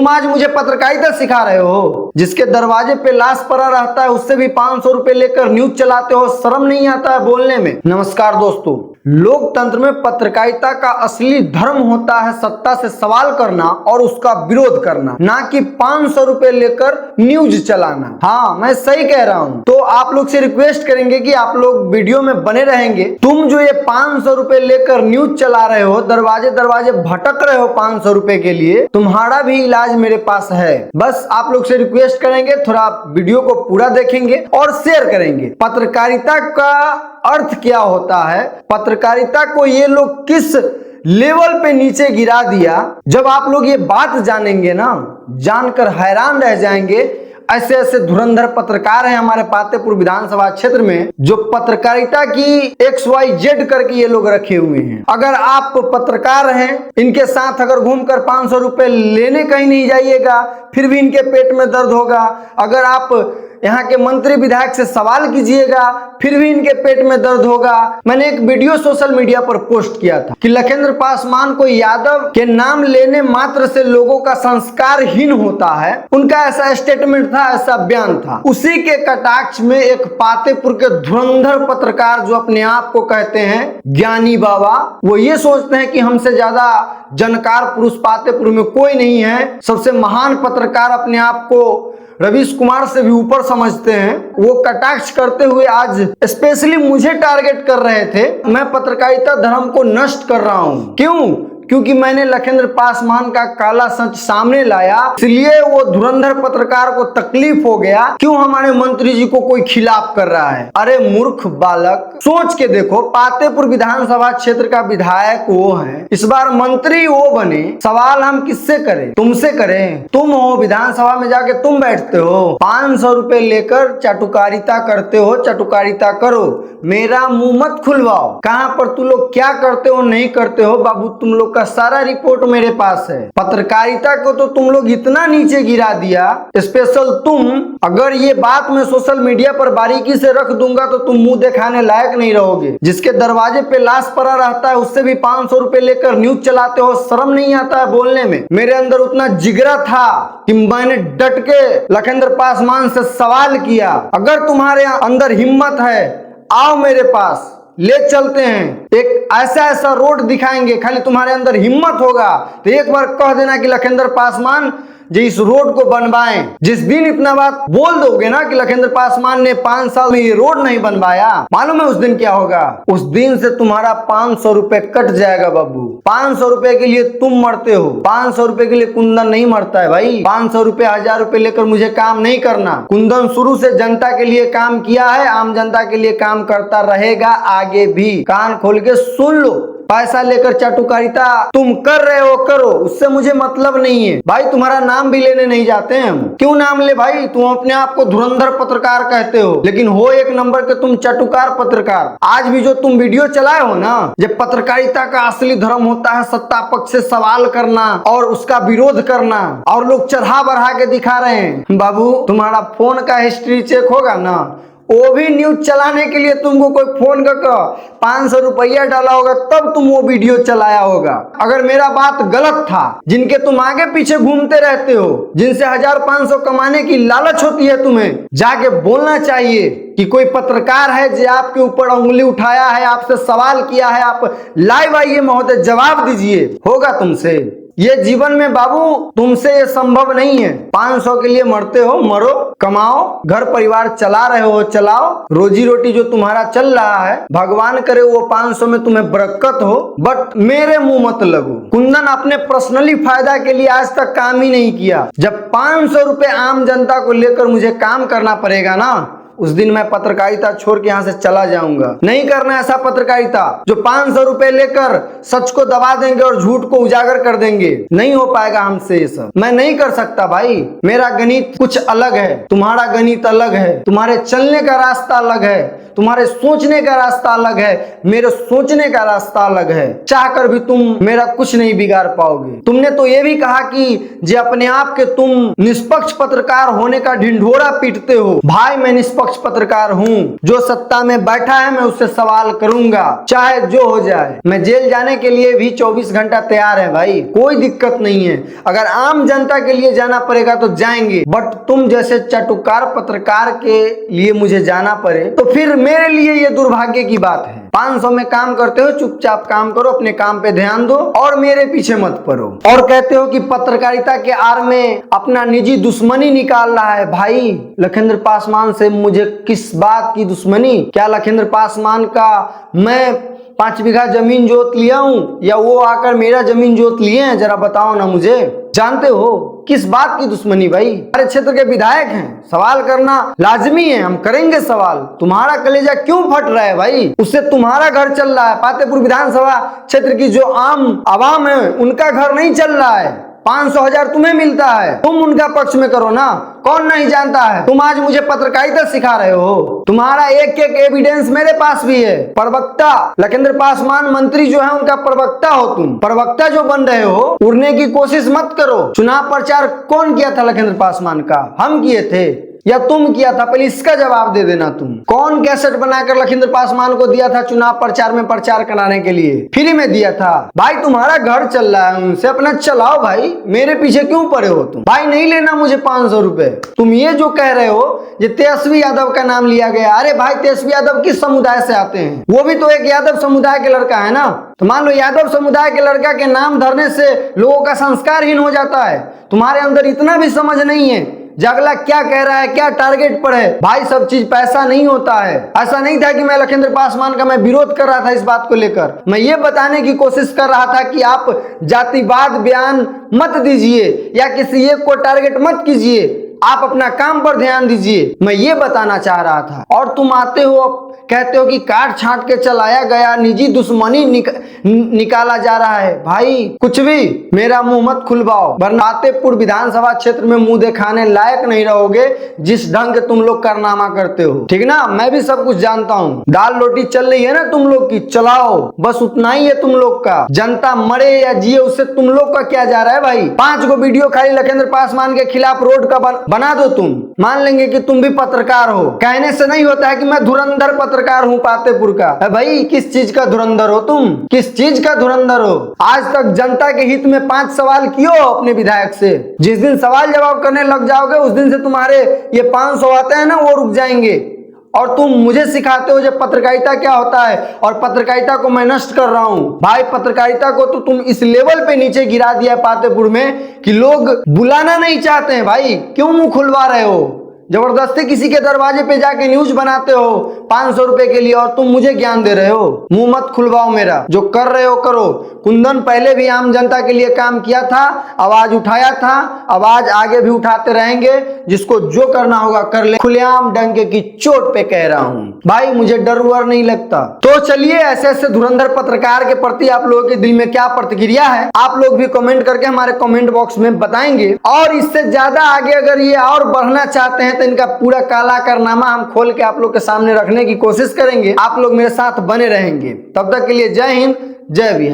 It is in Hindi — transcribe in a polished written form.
तुम आज मुझे पत्रकारिता सिखा रहे हो? जिसके दरवाजे पे लाश पड़ा रहता है उससे भी 500 रुपए लेकर न्यूज चलाते हो, शर्म नहीं आता है बोलने में? नमस्कार दोस्तों, लोकतंत्र में पत्रकारिता का असली धर्म होता है सत्ता से सवाल करना और उसका विरोध करना, ना कि 500 रुपए लेकर न्यूज चलाना। हाँ, मैं सही कह रहा हूँ। तो आप लोग से रिक्वेस्ट करेंगे कि आप लोग वीडियो में बने रहेंगे। तुम जो ये 500 रुपए लेकर न्यूज चला रहे हो, दरवाजे दरवाजे भटक रहे हो 500 रुपए के लिए, तुम्हारा भी इलाज मेरे पास है। बस आप लोग से रिक्वेस्ट करेंगे, थोड़ा वीडियो को पूरा देखेंगे और शेयर करेंगे। पत्रकारिता का अर्थ क्या होता है, पत्रकारिता को ये लोग किस लेवल पे नीचे गिरा दिया, जब आप लोग ये बात जानेंगे ना, जानकर हैरान रह जाएंगे। ऐसे ऐसे धुरंधर पत्रकार हैं हमारे पातेपुर विधानसभा क्षेत्र में, जो पत्रकारिता की XYZ करके ये लोग रखे हुए हैं। अगर आप पत्रकार हैं, इनके साथ अगर घूमकर 500 रुपए लेने कहीं नहीं जाइएगा, फिर भी इनके पेट में दर्द होगा। अगर आप यहाँ के मंत्री विधायक से सवाल कीजिएगा, फिर भी इनके पेट में दर्द होगा। मैंने एक वीडियो सोशल मीडिया पर पोस्ट किया था कि लखिंद्र पासवान को यादव के नाम लेने मात्र से लोगों का संस्कारहीन होता है। उनका ऐसा स्टेटमेंट था, ऐसा बयान था। उसी के कटाक्ष में एक पातेपुर के धुरंधर पत्रकार जो अपने आप को कहते हैं ज्ञानी बाबा, वो ये सोचते हैं कि हमसे ज्यादा जानकार पुरुष पातेपुर में कोई नहीं है। सबसे महान पत्रकार अपने आप को रवीश कुमार से भी ऊपर समझते हैं। वो कटाक्ष करते हुए आज स्पेशली मुझे टारगेट कर रहे थे। मैं पत्रकारिता धर्म को नष्ट कर रहा हूं। क्यों? क्योंकि मैंने लखिंद्र पासवान का काला सच सामने लाया, इसलिए वो धुरंधर पत्रकार को तकलीफ हो गया। क्यों हमारे मंत्री जी को कोई खिलाफ कर रहा है? अरे मूर्ख बालक, सोच के देखो, पातेपुर विधानसभा क्षेत्र का विधायक वो है, इस बार मंत्री वो बने। सवाल हम किससे करें? तुमसे करें। तुम हो विधानसभा में जाके तुम बैठते हो, 500 रुपए लेकर चाटुकारिता करते हो। चाटुकारिता करो, मेरा मुंह मत खुलवाओ। कहां पर तुम लोग क्या करते हो नहीं करते हो बाबू, तुम लोग का सारा रिपोर्ट मेरे पास है। पत्रकारिता को तो तुम लोग इतना नीचे गिरा दिया, स्पेशल तुम। अगर ये बात मैं सोशल मीडिया पर बारीकी से रख दूंगा तो तुम मुंह दिखाने लायक नहीं रहोगे। जिसके दरवाजे पे लाश पड़ा रहता है उससे भी 500 रुपए लेकर न्यूज चलाते हो, शर्म नहीं आता है बोलने में? मेरे अंदर उतना जिगरा था कि मैंने डट के लखिंद्र पासवान से सवाल किया। अगर तुम्हारे अंदर हिम्मत है, आओ मेरे पास, ले चलते हैं। एक ऐसा रोड दिखाएंगे, खाली तुम्हारे अंदर हिम्मत होगा तो एक बार कह देना कि लखिंद्र पासवान जो इस रोड को बनवाएं। जिस दिन इतना बात बोल दोगे ना कि लखिंद्र पासवान ने 5 साल में ये रोड नहीं बनवाया, मालूम है उस दिन क्या होगा? उस दिन से तुम्हारा 500 रुपए कट जाएगा बाबू। 500 रुपए के लिए तुम मरते हो, 500 रुपए के लिए कुंदन नहीं मरता है भाई। 500 रुपए 1000 रुपए लेकर मुझे काम नहीं करना। कुंदन शुरू से जनता के लिए काम किया है, आम जनता के लिए काम करता रहेगा आगे भी। कान खोल के सुन लो, पैसा लेकर चाटुकारिता तुम कर रहे हो, करो, उससे मुझे मतलब नहीं है भाई। तुम्हारा नाम भी लेने नहीं जाते हैं हम। क्यों नाम ले भाई? तुम अपने आप को धुरंधर पत्रकार कहते हो, लेकिन हो एक नंबर के तुम चाटुकार पत्रकार। आज भी जो तुम वीडियो चलाए हो ना, जब पत्रकारिता का असली धर्म होता है सत्ता पक्ष से सवाल करना और उसका विरोध करना, और लोग चढ़ा बढ़ा के दिखा रहे हैं। बाबू, तुम्हारा फोन का हिस्ट्री चेक होगा ना, वो भी न्यूज चलाने के लिए तुमको कोई फोन कर 500 रुपया डाला होगा, तब तुम वो वीडियो चलाया होगा। अगर मेरा बात गलत था, जिनके तुम आगे पीछे घूमते रहते हो, जिनसे 1000-500 कमाने की लालच होती है, तुम्हें जाके बोलना चाहिए कि कोई पत्रकार है जो आपके ऊपर उंगली उठाया है, आपसे सवाल किया है, आप लाइव आइए महोदय, जवाब दीजिए। होगा तुमसे ये जीवन में बाबू, तुमसे ये संभव नहीं है। 500 के लिए मरते हो, मरो, कमाओ, घर परिवार चला रहे हो, चलाओ। रोजी रोटी जो तुम्हारा चल रहा है, भगवान करे वो 500 में तुम्हें बरकत हो, बट मेरे मुंह मत लगो। कुंदन अपने पर्सनली फायदा के लिए आज तक काम ही नहीं किया। जब 500 रुपए आम जनता को लेकर मुझे काम करना पड़ेगा ना, उस दिन मैं पत्रकारिता छोड़ के यहाँ से चला जाऊंगा। नहीं करना ऐसा पत्रकारिता जो 500 रुपए लेकर सच को दबा देंगे और झूठ को उजागर कर देंगे। नहीं हो पाएगा हमसे ये सब, मैं नहीं कर सकता भाई। मेरा गणित कुछ अलग है, तुम्हारा गणित अलग है, तुम्हारे चलने का रास्ता अलग है, तुम्हारे सोचने का रास्ता अलग है, मेरे सोचने का रास्ता अलग है। चाहकर भी तुम मेरा कुछ नहीं बिगाड़ पाओगे। तुमने तो ये भी कहा कि जे अपने आप के तुम निष्पक्ष पत्रकार होने का ढिंढोरा पीटते हो। भाई, मैं निष्पक्ष निष्पक्ष पत्रकार हूँ। जो सत्ता में बैठा है मैं उससे सवाल करूंगा, चाहे जो हो जाए। मैं जेल जाने के लिए भी 24 घंटा तैयार है भाई, कोई दिक्कत नहीं है। अगर आम जनता के लिए जाना पड़ेगा तो जाएंगे, बट तुम जैसे चटुकार पत्रकार के लिए मुझे जाना पड़े तो फिर मेरे लिए ये दुर्भाग्य की बात है। 500 में काम करते हो, चुपचाप काम करो, अपने काम पे ध्यान दो और मेरे पीछे मत पड़ो। और कहते हो कि पत्रकारिता के आड़ में अपना निजी दुश्मनी निकाल रहा है। भाई लखिंद्र पासवान से मुझे किस बात की दुश्मनी? क्या लखिंद्र पासवान का मैं 5 बीघा जमीन जोत लिया हूं या वो आकर मेरा जमीन जोत लिए हैं? जरा बताओ ना मुझे। जानते हो किस बात की दुश्मनी? भाई हमारे क्षेत्र के विधायक हैं, सवाल करना लाजमी है, हम करेंगे सवाल। तुम्हारा कलेजा क्यों फट रहा है भाई? उससे तुम्हारा घर चल रहा है। पातेपुर विधानसभा क्षेत्र की जो आम आवाम है उनका घर नहीं चल रहा है। 500,000 तुम्हें मिलता है, तुम उनका पक्ष में करो ना। कौन नहीं जानता है? तुम आज मुझे पत्रकारिता सिखा रहे हो। तुम्हारा एक एक एविडेंस मेरे पास भी है। प्रवक्ता लखिंद्र पासवान मंत्री जो है उनका प्रवक्ता हो तुम। प्रवक्ता जो बन रहे हो, उड़ने की कोशिश मत करो। चुनाव प्रचार कौन किया था लखिंद्र पासवान का? हम किए थे या तुम किया था? पहले इसका जवाब दे देना। तुम कौन कैसेट बनाकर लखिंद्र पासवान को दिया था चुनाव प्रचार में प्रचार कराने के लिए? फ्री में दिया था। भाई तुम्हारा घर चल रहा है, उनसे अपना चलाओ भाई, मेरे पीछे क्यों पड़े हो तुम? भाई नहीं लेना मुझे 500 रुपए। तुम ये जो कह रहे हो, ये तेजस्वी यादव का नाम लिया गया। अरे भाई तेजस्वी यादव किस समुदाय से आते हैं? वो भी तो एक यादव समुदाय के लड़का है ना। तो मान लो यादव समुदाय के लड़का के नाम धरने से लोगों का संस्कारहीन हो जाता है। तुम्हारे अंदर इतना भी समझ नहीं है जगला क्या कह रहा है, क्या टारगेट पर है। भाई सब चीज पैसा नहीं होता है। ऐसा नहीं था कि मैं लखिंद्र पासवान का मैं विरोध कर रहा था इस बात को लेकर। मैं ये बताने की कोशिश कर रहा था कि आप जातिवाद बयान मत दीजिए या किसी एक को टारगेट मत कीजिए, आप अपना काम पर ध्यान दीजिए। मैं ये बताना चाह रहा था। और तुम आते हो कहते हो कि काट छांट के चलाया गया, निजी दुश्मनी निकाला जा रहा है। भाई कुछ भी मेरा मुंह मत खुलवाओ, वरना फतेहपुर विधानसभा क्षेत्र में मुंह दिखाने लायक नहीं रहोगे जिस ढंग के तुम लोग कारनामा करते हो। ठीक ना? मैं भी सब कुछ जानता हूँ। दाल रोटी चल रही है ना तुम लोग की, चलाओ, बस उतना ही है तुम लोग का। जनता मरे या जिए उससे तुम लोग का क्या जा रहा है भाई? 5 गो वीडियो खाली लखिंद्र पासवान के खिलाफ रोड का बना दो, तुम मान लेंगे कि तुम भी पत्रकार हो। कहने से नहीं होता है कि मैं धुरंधर पत्रकार हूँ फतेहपुर का। भाई किस चीज का धुरंधर हो तुम? किस चीज का धुरंधर हो? आज तक जनता के हित में 5 सवाल किए हो अपने विधायक से? जिस दिन सवाल जवाब करने लग जाओगे उस दिन से तुम्हारे ये 500 आते हैं ना वो रुक जाएंगे। और तुम मुझे सिखाते हो जब पत्रकारिता क्या होता है, और पत्रकारिता को मैं नष्ट कर रहा हूं। भाई पत्रकारिता को तो तुम इस लेवल पे नीचे गिरा दिया फतेहपुर में कि लोग बुलाना नहीं चाहते हैं। भाई क्यों मुंह खुलवा रहे हो? जबरदस्ती किसी के दरवाजे पे जाके न्यूज बनाते हो 500 रुपए के लिए, और तुम मुझे ज्ञान दे रहे हो। मुंह मत खुलवाओ मेरा। जो कर रहे हो करो। कुंदन पहले भी आम जनता के लिए काम किया था, आवाज उठाया था, आवाज आगे भी उठाते रहेंगे। जिसको जो करना होगा कर ले। खुलेआम डंके की चोट पे कह रहा हूं भाई, मुझे डर वर नहीं लगता। तो चलिए ऐसे ऐसे धुरंधर पत्रकार के प्रति आप लोगों के दिल में क्या प्रतिक्रिया है, आप लोग भी कमेंट करके हमारे कमेंट बॉक्स में बताएंगे। और इससे ज्यादा आगे अगर ये और बढ़ना चाहते हैं तो इनका पूरा काला कारनामा हम खोल के आप लोग के सामने रखने की कोशिश करेंगे। आप लोग मेरे साथ बने रहेंगे। तब तक के लिए जय हिंद, जय बिहार।